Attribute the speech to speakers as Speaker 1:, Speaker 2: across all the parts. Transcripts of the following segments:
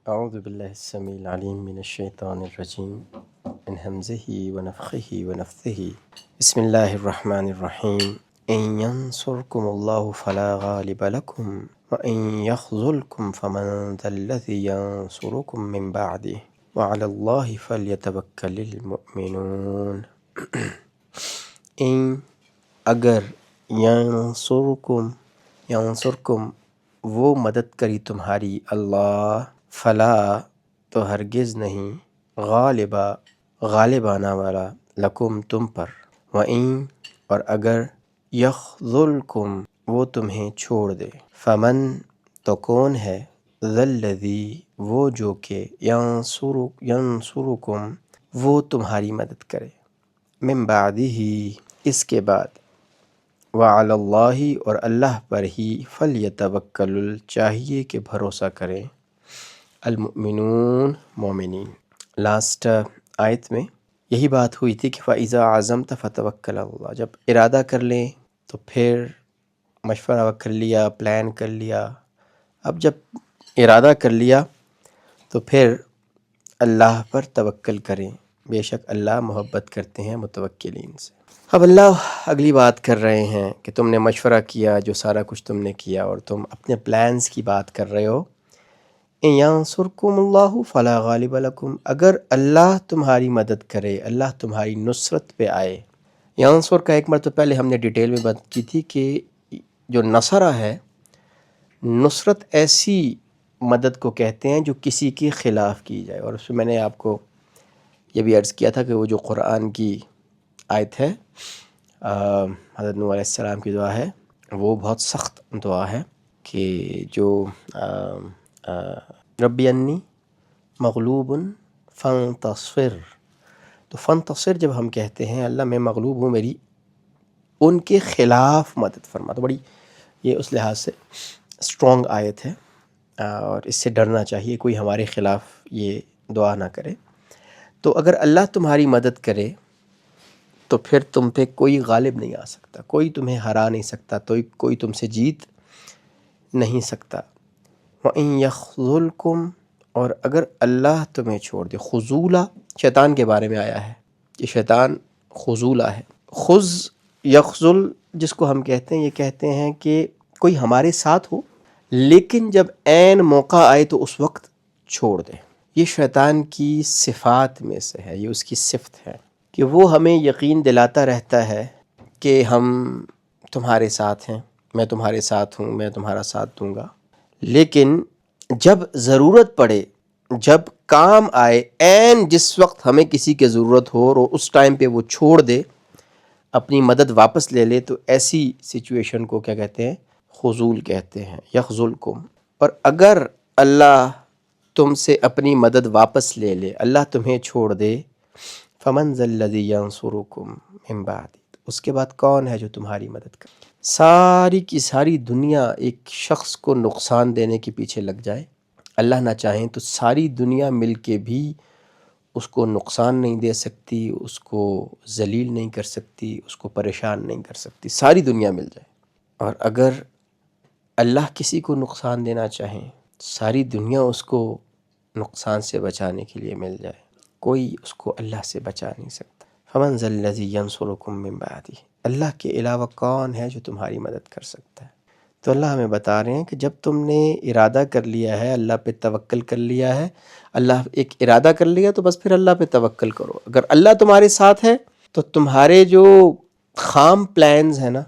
Speaker 1: أعوذ بالله السميع العليم من الشيطان الرجيم من همزه ونفخه ونفثه بسم الله الرحمن الرحيم إن ينصركم الله فلا غالب لكم وإن يخذلكم فمن ذا الذي ينصركم من بعده وعلى الله فليتوكل المؤمنون إن اگر ینصرکم وہ مدد کری تمہاری اللہ فلا تو ہرگز نہیں غالب آنا والا لکم تم پر وَإِن اور اگر یخذلکم وہ تمہیں چھوڑ دے فمن تو کون ہے ذا الذی وہ جو کہ ینصرکم وہ تمہاری مدد کرے من بعدہ اس کے بعد وعلی اللہ اور اللہ پر ہی فلیتوکل چاہیے کہ بھروسہ کریں المؤمنون مومنین۔ لاسٹ آیت میں یہی بات ہوئی تھی کہ فَإِذَا عَزَمْتَ فَتَوَكَّلْ عَلَى اللَّهِ، جب ارادہ کر لیں تو پھر مشورہ کر لیا، پلان کر لیا، اب جب ارادہ کر لیا تو پھر اللہ پر توکل کریں، بے شک اللہ محبت کرتے ہیں متوکلین سے۔ اب اللہ اگلی بات کر رہے ہیں کہ تم نے مشورہ کیا، جو سارا کچھ تم نے کیا اور تم اپنے پلانز کی بات کر رہے ہو، ان ینصرکم اللہ فلا غالب لکم، اگر اللہ تمہاری مدد کرے، اللہ تمہاری نصرت پہ آئے۔ ینصر کا ایک مرتبہ پہلے ہم نے ڈیٹیل میں بات کی تھی کہ جو نصرہ ہے، نصرت ایسی مدد کو کہتے ہیں جو کسی کے خلاف کی جائے، اور اس میں میں نے آپ کو یہ بھی عرض کیا تھا کہ وہ جو قرآن کی آیت ہے، حضرت نوح علیہ السلام کی دعا ہے، وہ بہت سخت دعا ہے کہ جو ربی انی مغلوب فانتصر، تو فانتصر جب ہم کہتے ہیں اللہ میں مغلوب ہوں، میری ان کے خلاف مدد فرما، تو بڑی یہ اس لحاظ سے اسٹرانگ آیت ہے، اور اس سے ڈرنا چاہیے کوئی ہمارے خلاف یہ دعا نہ کرے۔ تو اگر اللہ تمہاری مدد کرے تو پھر تم پہ کوئی غالب نہیں آ سکتا، کوئی تمہیں ہرا نہیں سکتا، کوئی تم سے جیت نہیں سکتا۔ وَإِن يَخْذُلْكُمْ اور اگر اللہ تمہیں چھوڑ دے، خذولہ شیطان کے بارے میں آیا ہے کہ شیطان خذولہ ہے۔ یخذل جس کو ہم کہتے ہیں، یہ کہتے ہیں کہ کوئی ہمارے ساتھ ہو لیکن جب عین موقع آئے تو اس وقت چھوڑ دے۔ یہ شیطان کی صفات میں سے ہے، یہ اس کی صفت ہے کہ وہ ہمیں یقین دلاتا رہتا ہے کہ ہم تمہارے ساتھ ہیں، میں تمہارے ساتھ ہوں، میں تمہارا ساتھ دوں گا، لیکن جب ضرورت پڑے، جب کام آئے، عین جس وقت ہمیں کسی کی ضرورت ہو اور اس ٹائم پہ وہ چھوڑ دے، اپنی مدد واپس لے لے، تو ایسی سچویشن کو کیا کہتے ہیں؟ خذول کہتے ہیں، یخذلکم۔ اور اگر اللہ تم سے اپنی مدد واپس لے لے، اللہ تمہیں چھوڑ دے، فمن ذا الذی ینصرکم من بعد، اس کے بعد کون ہے جو تمہاری مدد کرے؟ ساری کی ساری دنیا ایک شخص کو نقصان دینے کے پیچھے لگ جائے، اللہ نہ چاہیں تو ساری دنیا مل کے بھی اس کو نقصان نہیں دے سکتی، اس کو ذلیل نہیں کر سکتی، اس کو پریشان نہیں کر سکتی، ساری دنیا مل جائے۔ اور اگر اللہ کسی کو نقصان دینا چاہیں، ساری دنیا اس کو نقصان سے بچانے کے لیے مل جائے، کوئی اس کو اللہ سے بچا نہیں سکتا۔ فمن ذا الذی ینصرکم من بعدہ، اللہ کے علاوہ کون ہے جو تمہاری مدد کر سکتا ہے؟ تو اللہ ہمیں بتا رہے ہیں کہ جب تم نے ارادہ کر لیا ہے، اللہ پہ توکل کر لیا ہے، اللہ ایک ارادہ کر لیا تو بس پھر اللہ پہ توکل کرو۔ اگر اللہ تمہارے ساتھ ہے تو تمہارے جو خام پلانز ہیں نا،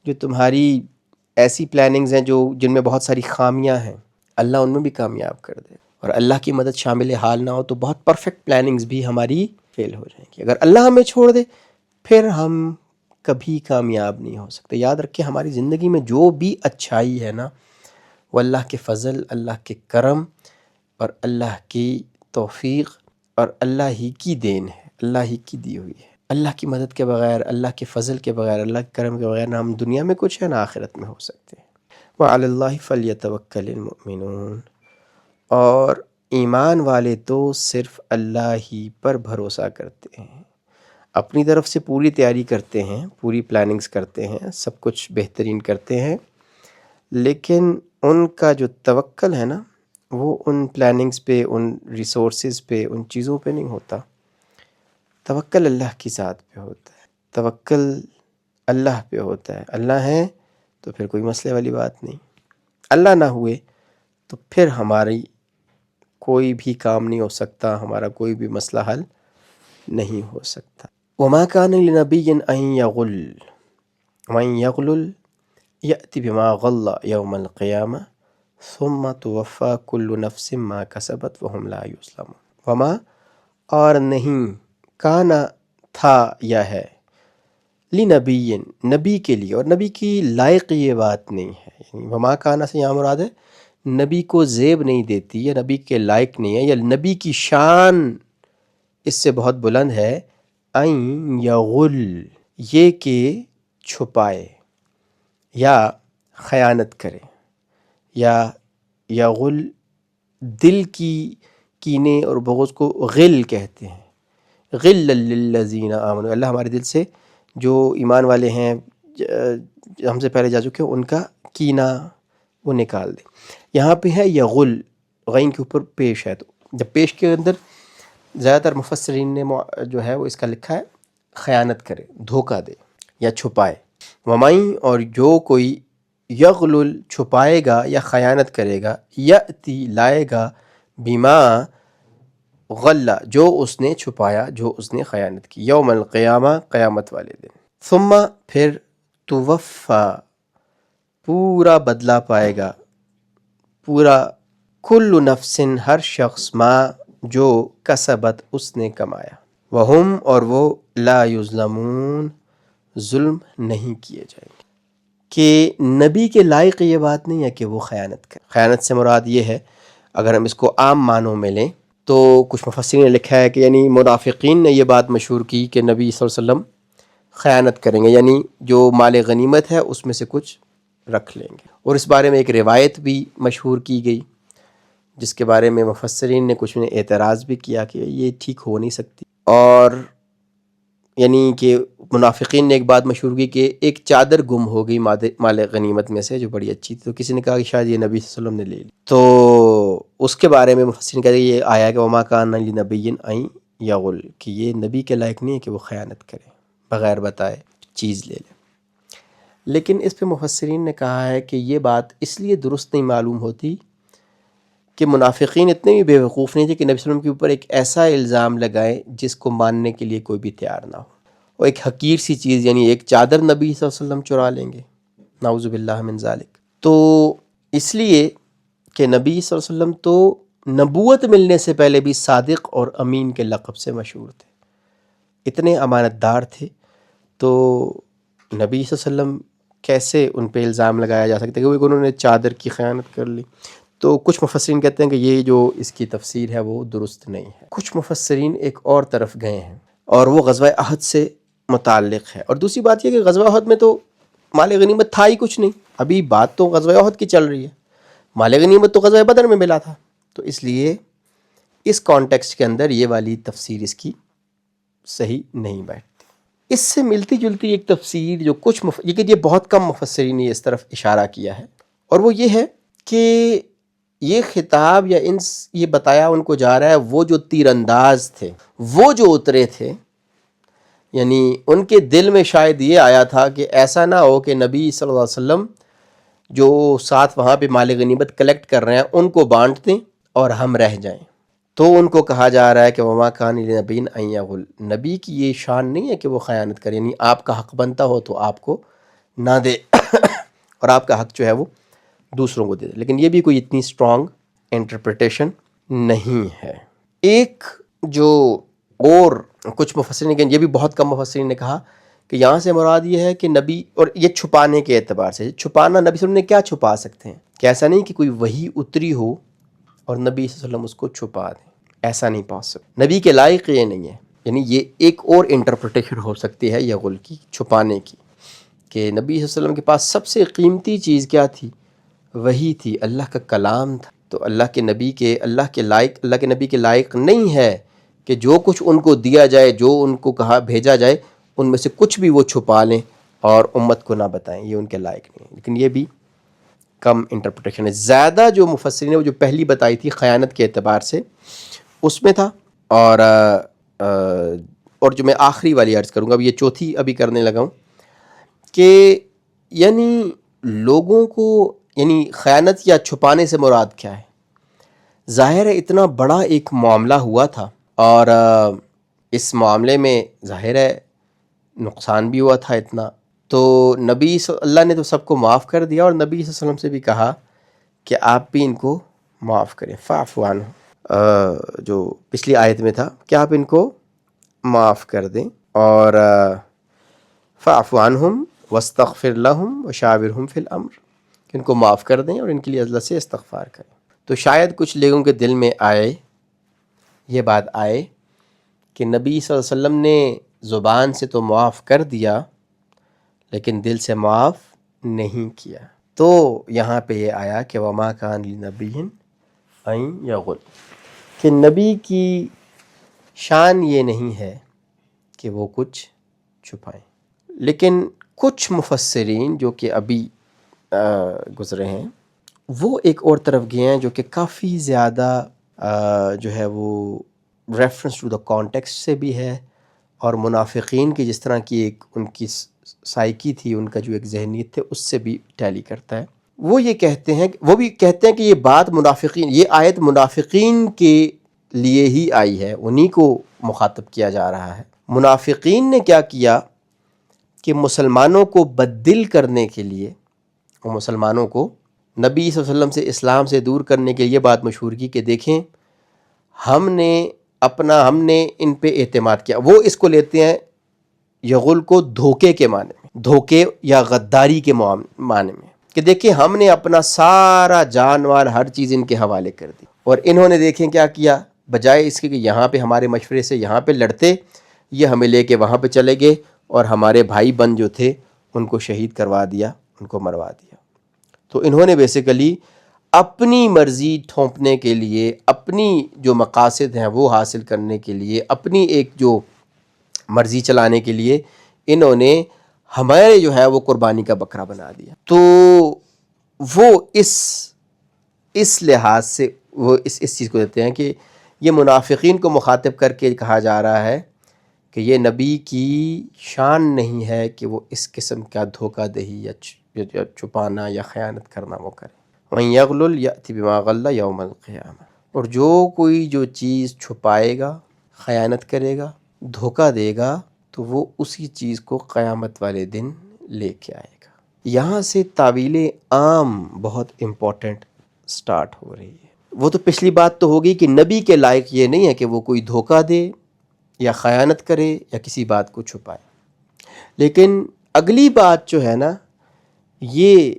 Speaker 1: جو تمہاری ایسی پلاننگز ہیں جن میں بہت ساری خامیاں ہیں، اللہ ان میں بھی کامیاب کر دے، اور اللہ کی مدد شامل حال نہ ہو تو بہت پرفیکٹ پلاننگز بھی ہماری فیل ہو جائیں گی۔ اگر اللہ ہمیں چھوڑ دے پھر ہم کبھی کامیاب نہیں ہو سکتے۔ یاد رکھیں ہماری زندگی میں جو بھی اچھائی ہے نا، وہ اللہ کے فضل، اللہ کے کرم اور اللہ کی توفیق اور اللہ ہی کی دین ہے، اللہ ہی کی دی ہوئی ہے۔ اللہ کی مدد کے بغیر، اللہ کے فضل کے بغیر، اللہ کے کرم کے بغیر نہ ہم دنیا میں کچھ ہے نہ آخرت میں ہو سکتے ہیں۔ وَعَلَى اللَّهِ فَلْيَتَوَكَّلِ الْمُؤْمِنُونَ، اور ایمان والے تو صرف اللہ ہی پر بھروسہ کرتے ہیں، اپنی طرف سے پوری تیاری کرتے ہیں، پوری پلاننگز کرتے ہیں، سب کچھ بہترین کرتے ہیں، لیکن ان کا جو توکل ہے نا وہ ان پلاننگز پہ، ان ریسورسز پہ، ان چیزوں پہ نہیں ہوتا، توکل اللہ کی ذات پہ ہوتا ہے، توکل اللہ پہ ہوتا ہے۔ اللہ ہے تو پھر کوئی مسئلے والی بات نہیں، اللہ نہ ہوئے تو پھر ہماری کوئی بھی کام نہیں ہو سکتا، ہمارا کوئی بھی مسئلہ حل نہیں ہو سکتا۔ وما كان لنبي ان يغل ومن يغلل يأتي بما غل يوم القيامة ثم توفى كل نفس ما كسبت وهم لا يظلمون۔ وما اور نہیں، کانا تھا یا ہے، لنبی نبی کے لیے، اور نبی کی لائق یہ بات نہیں ہے، یعنی وما کانا سے یہاں مراد ہے نبی کو زیب نہیں دیتی، یا نبی کے لائق نہیں ہے، یا نبی کی شان اس سے بہت بلند ہے، این یغل یہ کہ چھپائے یا خیانت کرے، یا یغل دل کی کینے اور بغض کو غل کہتے ہیں، غل للذین آمنوا، اللہ ہمارے دل سے جو ایمان والے ہیں، ہم سے پہلے جا چکے ہیں، ان کا کینہ وہ نکال دے۔ یہاں پہ ہے یغل، غین کے اوپر پیش ہے، تو جب پیش کے اندر زیادہ تر مفسرین نے جو ہے وہ اس کا لکھا ہے خیانت کرے، دھوکہ دے یا چھپائے۔ ومائیں اور جو کوئی یغلل چھپائے گا یا خیانت کرے گا، یأتی لائے گا، بما غلہ جو اس نے چھپایا، جو اس نے خیانت کی، یوم القیامہ قیامت والے دن، ثم پھر توفا پورا بدلہ پائے گا، پورا کل نفس ہر شخص ما جو کسبت اس نے کمایا، وہم اور وہ لا یظلمون ظلم نہیں کیے جائیں گے۔ کہ نبی کے لائق یہ بات نہیں ہے کہ وہ خیانت کرے۔ خیانت سے مراد یہ ہے، اگر ہم اس کو عام معنوں میں لیں تو کچھ مفسرین نے لکھا ہے کہ یعنی منافقین نے یہ بات مشہور کی کہ نبی صلی اللہ علیہ وسلم خیانت کریں گے، یعنی جو مال غنیمت ہے اس میں سے کچھ رکھ لیں گے، اور اس بارے میں ایک روایت بھی مشہور کی گئی جس کے بارے میں مفسرین نے کچھ نے اعتراض بھی کیا کہ یہ ٹھیک ہو نہیں سکتی، اور یعنی کہ منافقین نے ایک بات مشہور کی کہ ایک چادر گم ہو گئی مال غنیمت میں سے جو بڑی اچھی تھی، تو کسی نے کہا کہ شاید یہ نبی صلی اللہ علیہ وسلم نے لے لی، تو اس کے بارے میں مفسرین کہتے ہیں یہ آیا کہ وما کان لنبی ان یغل، کہ یہ نبی کے لائق نہیں ہے کہ وہ خیانت کرے، بغیر بتائے چیز لے لے۔ لیکن اس پہ مفسرین نے کہا ہے کہ یہ بات اس لیے درست نہیں معلوم ہوتی کہ منافقین اتنے بھی بے وقوف نہیں تھے کہ نبی صلی اللہ علیہ وسلم کے اوپر ایک ایسا الزام لگائیں جس کو ماننے کے لیے کوئی بھی تیار نہ ہو، اور ایک حقیر سی چیز یعنی ایک چادر نبی صلی اللہ علیہ وسلم چرا لیں گے، نعوذ باللہ من ذالک۔ تو اس لیے کہ نبی صلی اللہ علیہ وسلم تو نبوت ملنے سے پہلے بھی صادق اور امین کے لقب سے مشہور تھے، اتنے امانت دار تھے، تو نبی صلی اللہ علیہ وسلم کیسے ان پہ الزام لگایا جا سکتا ہے کہ انہوں نے چادر کی خیانت کر لی؟ تو کچھ مفسرین کہتے ہیں کہ یہ جو اس کی تفسیر ہے وہ درست نہیں ہے۔ کچھ مفسرین ایک اور طرف گئے ہیں، اور وہ غزوہ احد سے متعلق ہے، اور دوسری بات یہ کہ غزوہ احد میں تو مال غنیمت تھا ہی کچھ نہیں، ابھی بات تو غزوہ احد کی چل رہی ہے، مال غنیمت تو غزوہ بدر میں ملا تھا، تو اس لیے اس کانٹیکسٹ کے اندر یہ والی تفسیر اس کی صحیح نہیں بیٹھتی۔ اس سے ملتی جلتی ایک تفسیر جو یہ بہت کم مفسرین نے اس طرف اشارہ کیا ہے، اور وہ یہ ہے کہ یہ خطاب یا یہ بتایا ان کو جا رہا ہے وہ جو تیر انداز تھے، وہ جو اترے تھے، یعنی ان کے دل میں شاید یہ آیا تھا کہ ایسا نہ ہو کہ نبی صلی اللہ علیہ وسلم جو ساتھ وہاں پہ مال غنیمت کلیکٹ کر رہے ہیں ان کو بانٹ دیں اور ہم رہ جائیں، تو ان کو کہا جا رہا ہے کہ وما کان لنبی ان یغل، نبی کی یہ شان نہیں ہے کہ وہ خیانت کرے، یعنی آپ کا حق بنتا ہو تو آپ کو نہ دے اور آپ کا حق جو ہے وہ دوسروں کو دے دے، لیکن یہ بھی کوئی اتنی اسٹرانگ انٹرپریٹیشن نہیں ہے۔ ایک جو اور کچھ مفسرین نے، یہ بھی بہت کم مفسرین نے کہا کہ یہاں سے مراد یہ ہے کہ نبی، اور یہ چھپانے کے اعتبار سے، چھپانا نبی صلی اللہ علیہ وسلم نے کیا چھپا سکتے ہیں، کہ ایسا نہیں کہ کوئی وحی اتری ہو اور نبی صلی اللہ علیہ وسلم اس کو چھپا دیں، ایسا نہیں پاسبل، نبی کے لائق یہ نہیں ہے، یعنی یہ ایک اور انٹرپریٹیشن ہو سکتی ہے یغل کی، چھپانے کی، کہ نبی صلی اللہ علیہ وسلم کے پاس سب سے قیمتی چیز کیا تھی؟ وحی تھی، اللہ کا کلام تھا، تو اللہ کے نبی کے نبی کے لائق نہیں ہے کہ جو کچھ ان کو دیا جائے، جو ان کو کہا بھیجا جائے، ان میں سے کچھ بھی وہ چھپا لیں اور امت کو نہ بتائیں، یہ ان کے لائق نہیں ہے۔ لیکن یہ بھی کم انٹرپریٹیشن ہے. زیادہ جو مفسرین نے وہ جو پہلی بتائی تھی خیانت کے اعتبار سے اس میں تھا, اور جو میں آخری والی عرض کروں گا, اب یہ چوتھی ابھی کرنے لگا ہوں, کہ یعنی لوگوں کو یعنی خیانت یا چھپانے سے مراد کیا ہے. ظاہر ہے اتنا بڑا ایک معاملہ ہوا تھا, اور اس معاملے میں ظاہر ہے نقصان بھی ہوا تھا اتنا, تو نبی اللہ نے تو سب کو معاف کر دیا, اور نبی صلی اللہ علیہ وسلم سے بھی کہا کہ آپ بھی ان کو معاف کریں. فاعف عنہم, جو پچھلی آیت میں تھا کہ آپ ان کو معاف کر دیں, اور فاعف عنہم واستغفر لہم وشاورہم فی الامر, کہ ان کو معاف کر دیں اور ان کے لیے اللہ سے استغفار کریں. تو شاید کچھ لوگوں کے دل میں یہ بات آئے کہ نبی صلی اللہ علیہ وسلم نے زبان سے تو معاف کر دیا لیکن دل سے معاف نہیں کیا. تو یہاں پہ یہ آیا کہ وما کان لنبی ان یغل, کہ نبی کی شان یہ نہیں ہے کہ وہ کچھ چھپائیں. لیکن کچھ مفسرین جو کہ ابھی گزرے ہیں وہ ایک اور طرف گئے ہیں, جو کہ کافی زیادہ جو ہے وہ ریفرنس ٹو دا کانٹیکسٹ سے بھی ہے, اور منافقین کی جس طرح کی ایک ان کی سائیکی تھی, ان کا جو ایک ذہنیت تھے اس سے بھی ٹیلی کرتا ہے. وہ یہ کہتے ہیں, وہ بھی کہتے ہیں کہ یہ بات منافقین, یہ آیت منافقین کے لیے ہی آئی ہے, انہی کو مخاطب کیا جا رہا ہے. منافقین نے کیا کیا کہ مسلمانوں کو بددل کرنے کے لیے, اور مسلمانوں کو نبی صلی اللہ علیہ وسلم سے اسلام سے دور کرنے کے لیے بات مشہور کی کہ دیکھیں ہم نے ان پہ اعتماد کیا. وہ اس کو لیتے ہیں یغل کو دھوکے کے معنی میں, دھوکے یا غداری کے معنی میں, کہ دیکھیں ہم نے اپنا سارا جان مال ہر چیز ان کے حوالے کر دی, اور انہوں نے دیکھیں کیا کیا, بجائے اس کے کہ یہاں پہ ہمارے مشورے سے یہاں پہ لڑتے, یہ ہمیں لے کے وہاں پہ چلے گئے اور ہمارے بھائی بند جو تھے ان کو شہید کروا دیا, ان کو مروا دیا. تو انہوں نے بیسیکلی اپنی مرضی ٹھونپنے کے لیے, اپنی جو مقاصد ہیں وہ حاصل کرنے کے لیے, اپنی ایک جو مرضی چلانے کے لیے انہوں نے ہمارے جو ہے وہ قربانی کا بکرا بنا دیا. تو وہ اس لحاظ سے وہ اس چیز کو دیتے ہیں کہ یہ منافقین کو مخاطب کر کے کہا جا رہا ہے کہ یہ نبی کی شان نہیں ہے کہ وہ اس قسم کا دھوکہ دہی یا چھپانا یا خیانت کرنا وہ کرے. وَإِن يَغْلُلْ يَأْتِ بِمَا غَلَّ يَوْمَ الْقِيَامَةِ, اور جو کوئی جو چیز چھپائے گا, خیانت کرے گا, دھوکہ دے گا, تو وہ اسی چیز کو قیامت والے دن لے کے آئے گا. یہاں سے تعویل عام بہت امپورٹنٹ سٹارٹ ہو رہی ہے. وہ تو پچھلی بات تو ہوگی کہ نبی کے لائق یہ نہیں ہے کہ وہ کوئی دھوکہ دے یا خیانت کرے یا کسی بات کو چھپائے. لیکن اگلی بات جو ہے نا یہ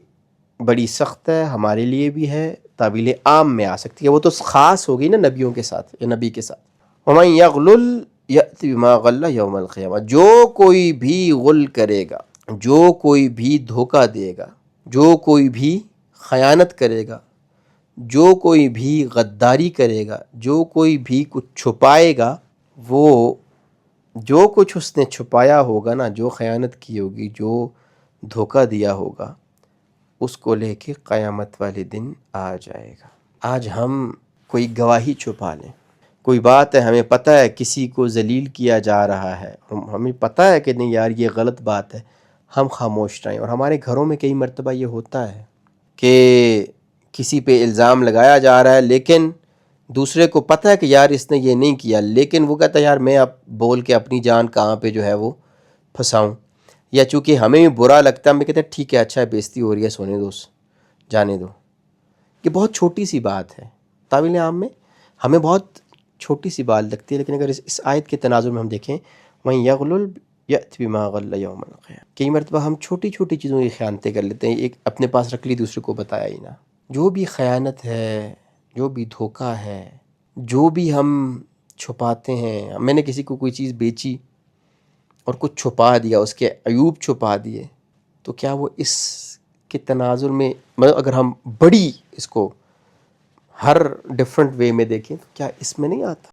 Speaker 1: بڑی سخت ہے, ہمارے لیے بھی ہے, تعویل عام میں آ سکتی ہے. وہ تو خاص ہوگی نا نبیوں کے ساتھ یا نبی کے ساتھ. وَمَن يَغْلُلْ يَأْتِ بِمَا غَلَّ يَوْمَ الْقِيَامَةِ, جو کوئی بھی غل کرے گا, جو کوئی بھی دھوکہ دے گا, جو کوئی بھی خیانت کرے گا, جو کوئی بھی غداری کرے گا, جو کوئی بھی کچھ چھپائے گا, وہ جو کچھ اس نے چھپایا ہوگا نا, جو خیانت کی ہوگی, جو دھوکہ دیا ہوگا, اس کو لے کے قیامت والے دن آ جائے گا. آج ہم کوئی گواہی چھپا لیں, کوئی بات ہے ہمیں پتہ ہے کسی کو ذلیل کیا جا رہا ہے, ہمیں پتہ ہے کہ نہیں یار یہ غلط بات ہے, ہم خاموش رہیں. اور ہمارے گھروں میں کئی مرتبہ یہ ہوتا ہے کہ کسی پہ الزام لگایا جا رہا ہے لیکن دوسرے کو پتہ ہے کہ یار اس نے یہ نہیں کیا, لیکن وہ کہتا ہے یار میں اب بول کے اپنی جان کہاں پہ جو ہے وہ پھنساؤں, یا چونکہ ہمیں بھی برا لگتا ہے, ہمیں کہتے ہیں ٹھیک ہے اچھا ہے بےزتی ہو رہی ہے, سونے دو, جانے دو. یہ بہت چھوٹی سی بات ہے, تعویل عام میں ہمیں بہت چھوٹی سی بات لگتی ہے, لیکن اگر اس آیت کے تناظر میں ہم دیکھیں وَإِن يَغْلُلْ يَأْتِ بِمَا غَلَّ يَوْمَ الْقِيَامَةِ, کئی مرتبہ ہم چھوٹی چھوٹی چیزوں کی خیانتیں کر لیتے ہیں, ایک اپنے پاس رکھ لی دوسرے کو بتایا ہی نہ. جو بھی خیانت ہے, جو بھی دھوکہ ہے, جو بھی ہم چھپاتے ہیں, میں نے کسی کو کوئی چیز بیچی اور کچھ چھپا دیا, اس کے عیوب چھپا دیے, تو کیا وہ اس کے تناظر میں اگر ہم بڑی اس کو ہر ڈیفرنٹ وے میں دیکھیں تو کیا اس میں نہیں آتا؟